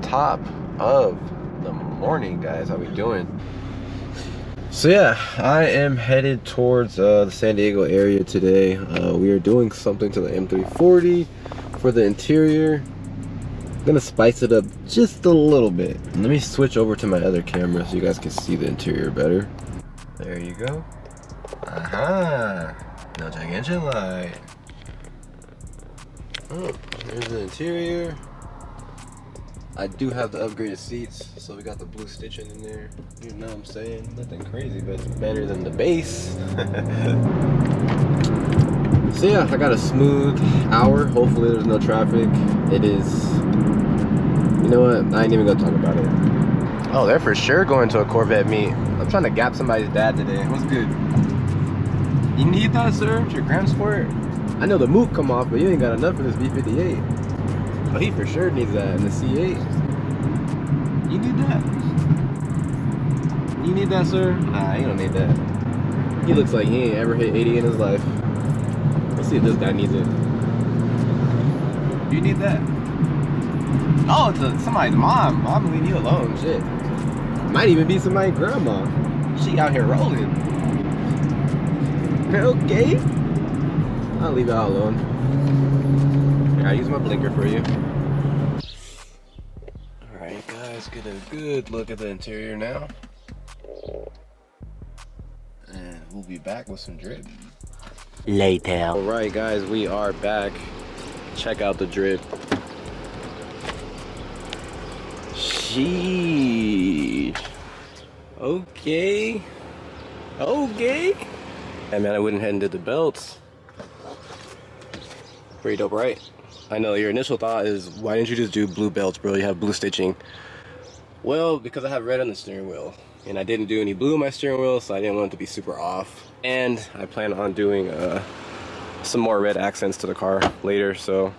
top of the morning, guys. How we doing? So yeah, I am headed towards the San Diego area today. We are doing something to the M340 for the interior. I'm gonna spice it up just a little bit. Let me switch over to my other camera so you guys can see the interior better. There you go. Aha! No check engine light. Oh, there's the interior. I do have the upgraded seats, so we got the blue stitching in there. You know what I'm saying? Nothing crazy, but it's better than the base. So yeah, I got a smooth hour. Hopefully there's no traffic. It is... You know what? I ain't even gonna talk about it. Oh, they're for sure going to a Corvette meet. I'm trying to gap somebody's dad today. What's good? You need that, sir? It's your Grand Sport? I know the Mook come off, but you ain't got enough for this V58. Oh, he for sure needs that in the C8. You need that? You need that, sir? Nah, you don't need that. He looks like he ain't ever hit 80 in his life. Let's see if this guy needs it. You need that? Oh, it's somebody's mom. I'm gonna leave you alone, shit. Might even be somebody's grandma. She out here rolling. Okay. I'll leave y'all alone. Here, I'll use my blinker for you. Alright guys, get a good look at the interior now. And we'll be back with some drip. Later. Alright guys, we are back. Check out the drip. Sheesh. Okay. Okay. Hey man, I went ahead and did the belts. Pretty dope, right? I know your initial thought is, why didn't you just do blue belts, bro? You have blue stitching. Well, because I have red on the steering wheel. And I didn't do any blue on my steering wheel, so I didn't want it to be super off. And I plan on doing some more red accents to the car later, so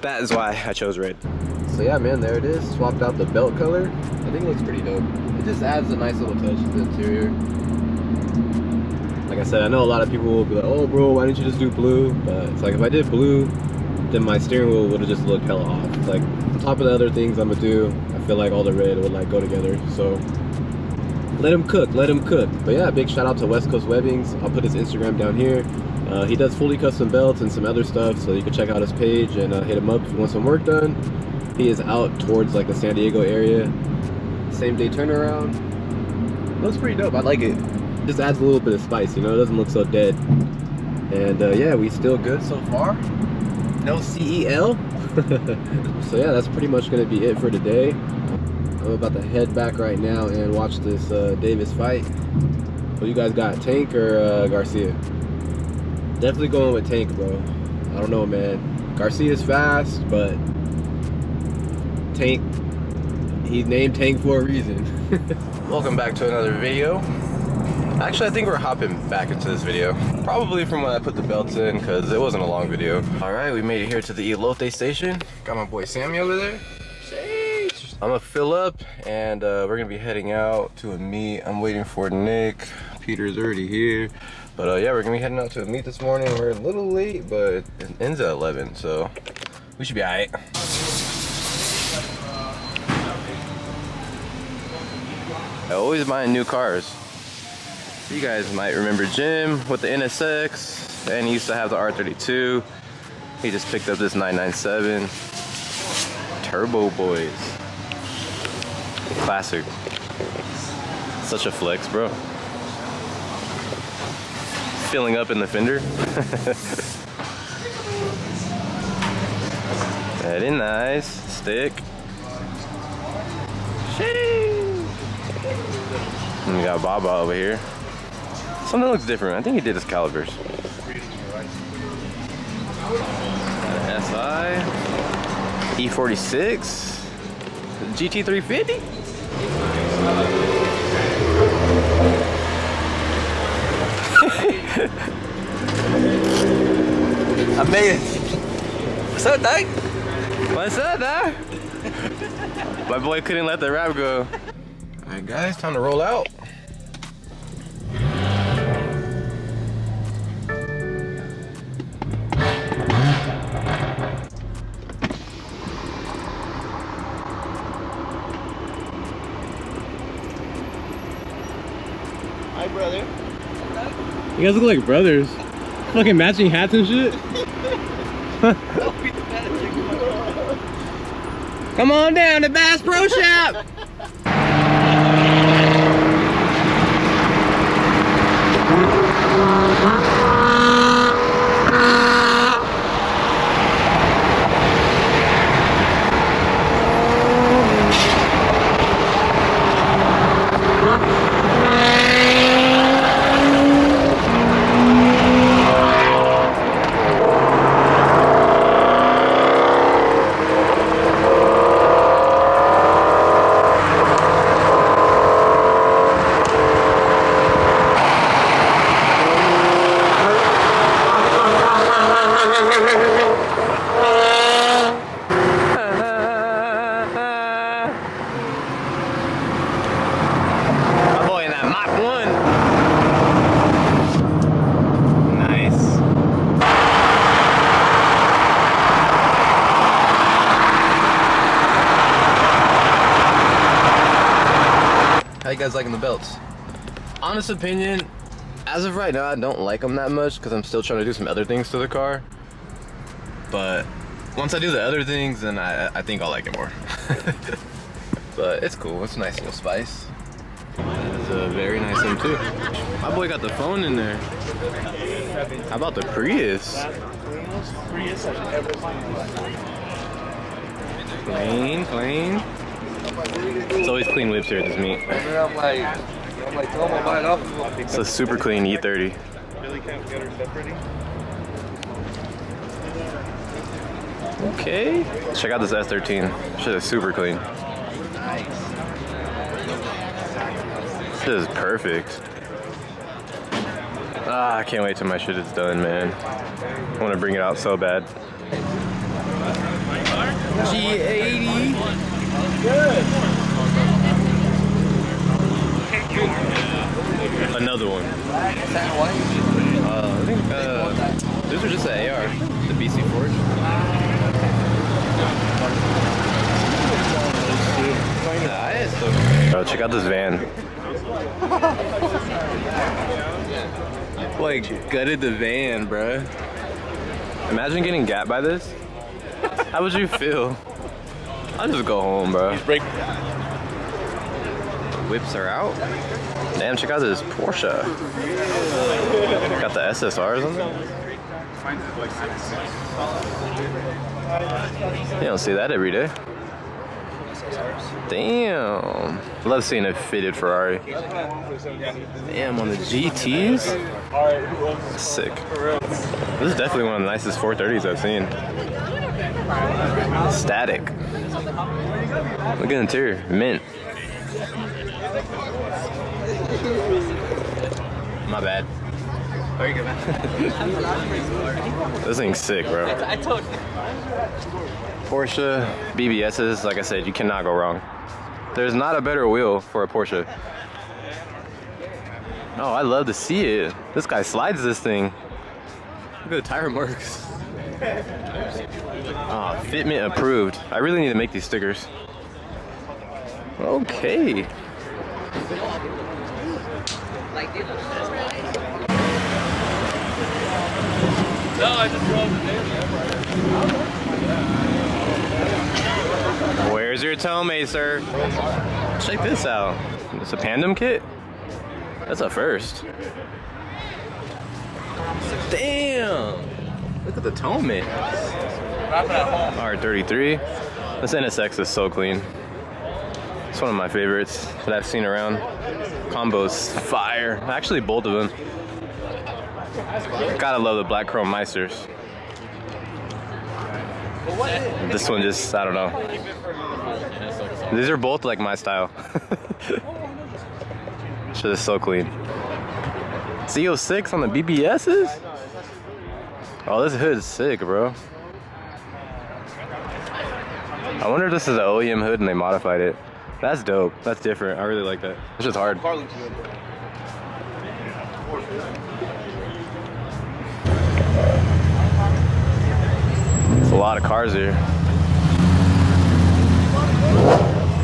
that is why I chose red. So yeah, man, there it is. Swapped out the belt color. I think it looks pretty dope. It just adds a nice little touch to the interior. Like I said, I know a lot of people will be like, oh bro, why didn't you just do blue? But it's like, if I did blue, then my steering wheel would have just looked hella off. It's like, on top of the other things I'm gonna do, I feel like all the red would like go together. So let him cook, let him cook. But yeah, big shout out to West Coast Webbings. I'll put his Instagram down here. He does fully custom belts and some other stuff, so you can check out his page and hit him up if you want some work done. He is out towards like the San Diego area. Same day turnaround. Looks pretty dope, I like it. Just adds a little bit of spice, you know, it doesn't look so dead. And yeah, we still good so far. No CEL. So yeah, that's pretty much gonna be it for today. I'm about to head back right now and watch this Davis fight. What you guys got, Tank or Garcia? Definitely going with Tank, bro. I don't know, man. Garcia's fast, but Tank, he's named Tank for a reason. Welcome back to another video. Actually, I think we're hopping back into this video. Probably from when I put the belts in, because it wasn't a long video. Alright, we made it here to the Elote station. Got my boy Sammy over there. Sheesh. I'm gonna fill up, and we're gonna be heading out to a meet. I'm waiting for Nick. Peter's already here. But yeah, we're gonna be heading out to a meet this morning. We're a little late, but it ends at 11, so we should be alright. I always buying new cars. You guys might remember Jim with the NSX, and he used to have the R32. He just picked up this 997 Turbo Boys. Classic. Such a flex, bro. Filling up in the fender. Very nice. Stick. Sheesh. And we got Baba over here. Something looks different. I think he did his calipers. SI E46 GT350. I made it. What's up, Doug? What's up, Doug? My boy couldn't let the wrap go. Alright guys, time to roll out. brother. You guys look like brothers. Fucking matching hats and shit. Come on down to Bass Pro Shop. How you guys liking the belts? Honest opinion, as of right now, I don't like them that much because I'm still trying to do some other things to the car. But once I do the other things, then I think I'll like it more. But it's cool. It's a nice little spice. It's a very nice one too. My boy got the phone in there. How about the Prius? Clean, clean. It's always clean whips here at this meet. I'm like, tell him I'll buy it off of him. It's a super clean E30. Really can't get her separating. Okay. Check out this S13. Shit is super clean. This is perfect. Ah, I can't wait till my shit is done, man. I want to bring it out so bad. G80. Another one. I think these are just the AR, the BC Forge. Bro, check out this van. Like, gutted the van, bro. Imagine getting gapped by this. How would you feel? I'll just go home, bro. Whips are out. Damn, check out this Porsche. Got the SSRs on there. You don't see that every day. Damn. Love seeing a fitted Ferrari. Damn, on the GTs? Sick. This is definitely one of the nicest 430s I've seen. Static. Look at the interior. Mint. My bad. Very good, man. This thing's sick, bro. Porsche BBSs, like I said, you cannot go wrong. There's not a better wheel for a Porsche. Oh, I love to see it. This guy slides this thing. Look at the tire marks. Oh, fitment approved. I really need to make these stickers. Okay. No, I just drove it. Where's your tomate, sir? Check this out. It's a Pandem kit? That's a first. Damn! Look at the tomate. R33. This NSX is so clean. It's one of my favorites that I've seen around. Combos fire. Actually, both of them. Gotta love the black chrome Meisters. This one just, I don't know. These are both like my style. Shit is so clean. Z06 on the BBSs? Oh, this hood is sick, bro. I wonder if this is an OEM hood and they modified it. That's dope. That's different. I really like that. It's just hard. It's a lot of cars here.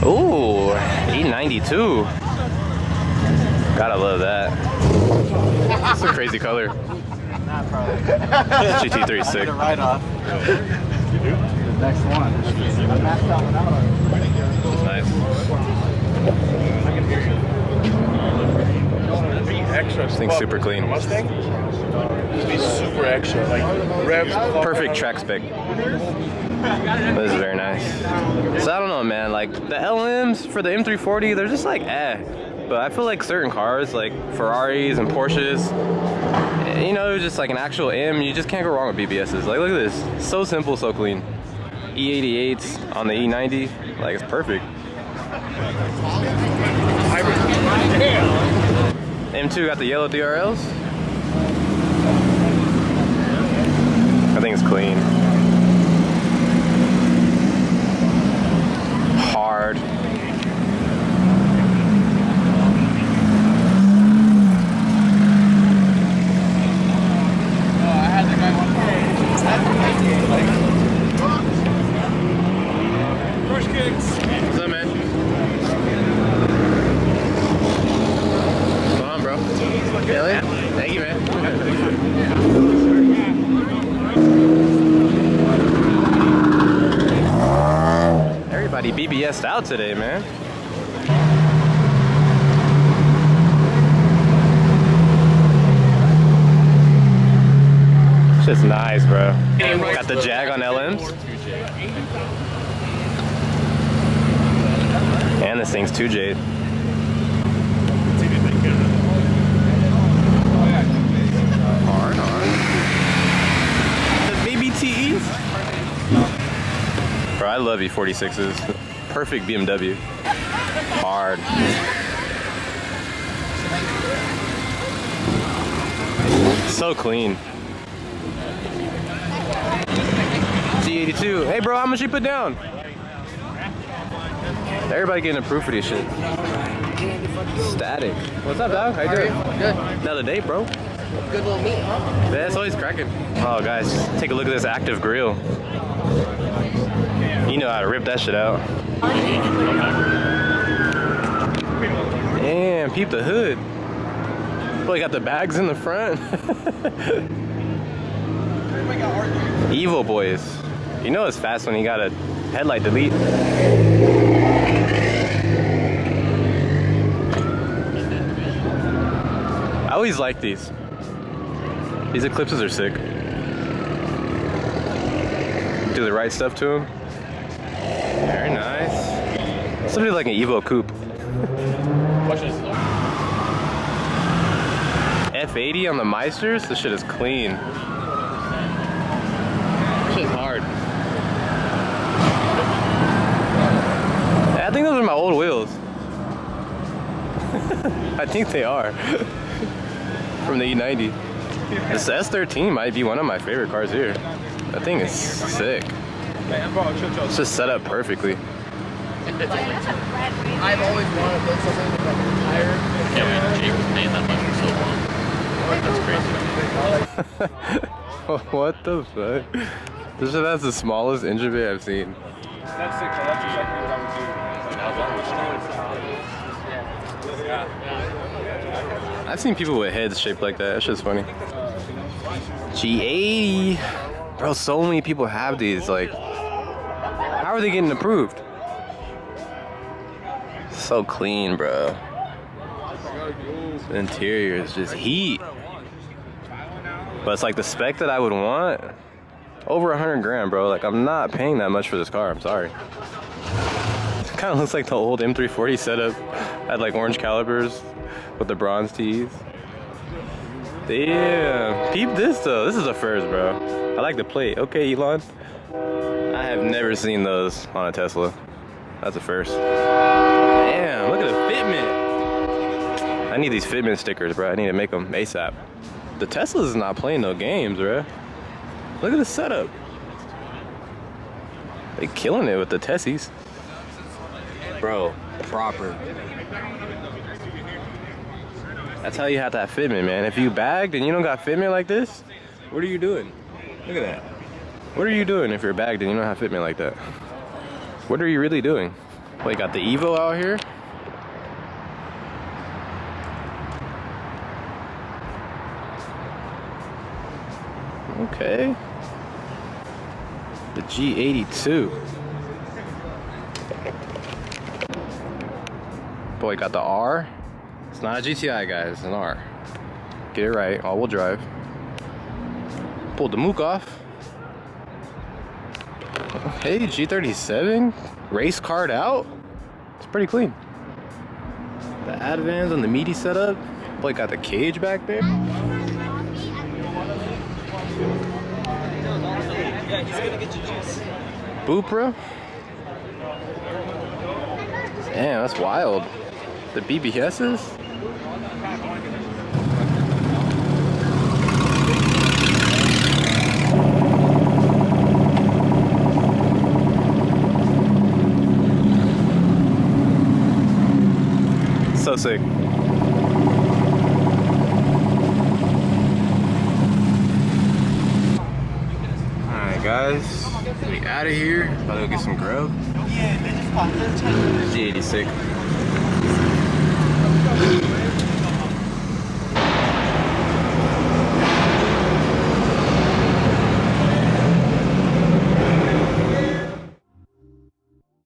Ooh, 892. Gotta love that. It's a crazy color. GT3 is sick. Right off. The next one. I maxed that one out. It's nice. Be extra. This thing's super clean. Mustang? Be super extra. Like revs. Perfect track spec. This is very nice. So I don't know, man. Like the LMs for the M340, they're just like But I feel like certain cars, like Ferraris and Porsches, you know, just like an actual M, you just can't go wrong with BBSs. Like look at this, so simple, so clean. E88s on the E90, like it's perfect. M2 got the yellow DRLs. I think it's clean. Hard. First kicks. What's up, man? What's going on, bro? Hell yeah. Thank you, man. Everybody BBS'd out today, man. Shit's nice, bro. Got the Jag on LMs. And this thing's 2J. Hard. The baby TEs. Bro, I love E46s. Perfect BMW. Hard. So clean. G82. Hey bro, how much you put down? Everybody getting approved for this shit. Static. What's up, dog? How you doing? Good. Another day, bro. Good little meat, huh? Yeah, it's always cracking. Oh, guys, take a look at this active grill. You know how to rip that shit out. Damn, peep the hood. Boy, got the bags in the front. Evo boys. You know it's fast when you got a headlight delete. I always like these. These eclipses are sick. Do the right stuff to them. Very nice. Something like an Evo coupe. F80 on the Meisters. This shit is clean. This shit's hard. I think those are my old wheels. I think they are. From the E90. This S13 might be one of my favorite cars here. That thing is sick. It's just set up perfectly. I've always wanted to build something with like a tire. Can't wait. Jake was paying that much for so long. That's crazy. What the fuck? This shit has the smallest engine bay I've seen. That's sick. That's exactly what I would do. I've seen people with heads shaped like that. That shit's funny. G80. Bro, so many people have these. Like, how are they getting approved? So clean, bro. The interior is just heat. But it's like the spec that I would want. Over 100 grand, bro. Like, I'm not paying that much for this car. I'm sorry. It kind of looks like the old M340 setup. Had like orange calipers with the bronze tees. Damn. Peep this though. This is a first, bro. I like the plate. Okay, Elon. I have never seen those on a Tesla. That's a first. Damn, look at the fitment. I need these fitment stickers, bro. I need to make them ASAP. The Tesla's not playing no games, bro. Look at the setup. They killing it with the Tessies. Bro, proper. That's how you have that fitment, man. If you bagged and you don't got fitment like this, what are you doing? Look at that. What are you doing if you're bagged and you don't have fitment like that? What are you really doing? Well, you got the Evo out here. Okay. The G82. Boy, got the R. It's not a GTI, guys. It's an R. Get it right. All-wheel drive. Pulled the mook off. Hey, G37. Race card out. It's pretty clean. The Advans on the meaty setup. Boy, got the cage back there. Boopra. Damn, that's wild. The BBS's? So sick. Alright guys, we out of here. About to go get some grub. G86.